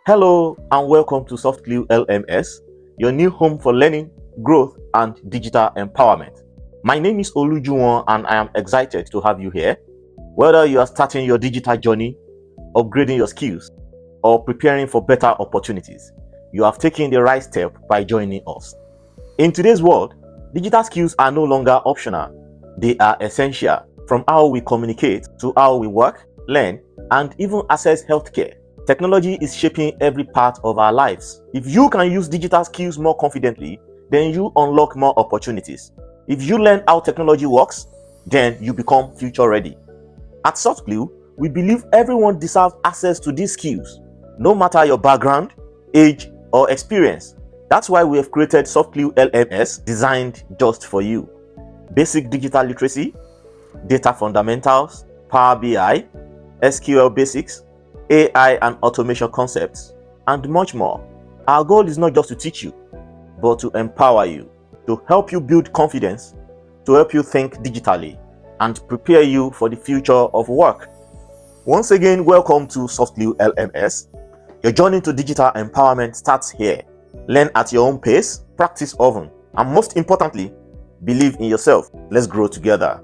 Hello and welcome to Softclue LMS, your new home for learning, growth, and digital empowerment. My name is Olujuwon and I am excited to have you here. Whether you are starting your digital journey, upgrading your skills, or preparing for better opportunities, you have taken the right step by joining us. In today's world, digital skills are no longer optional. They are essential, from how we communicate to how we work, learn, and even access healthcare. Technology is shaping every part of our lives. If you can use digital skills more confidently, then you unlock more opportunities. If you learn how technology works, then you become future ready. At Softclue, we believe everyone deserves access to these skills, no matter your background, age, or experience. That's why we have created Softclue LMS, designed just for you. Basic digital literacy, data fundamentals, Power BI, SQL basics, AI and automation concepts, and much more. Our goal is not just to teach you, but to empower you, to help you build confidence, to help you think digitally, and prepare you for the future of work. Once again, welcome to Softclue LMS. Your journey to digital empowerment starts here. Learn at your own pace, practice often, and most importantly, believe in yourself. Let's grow together.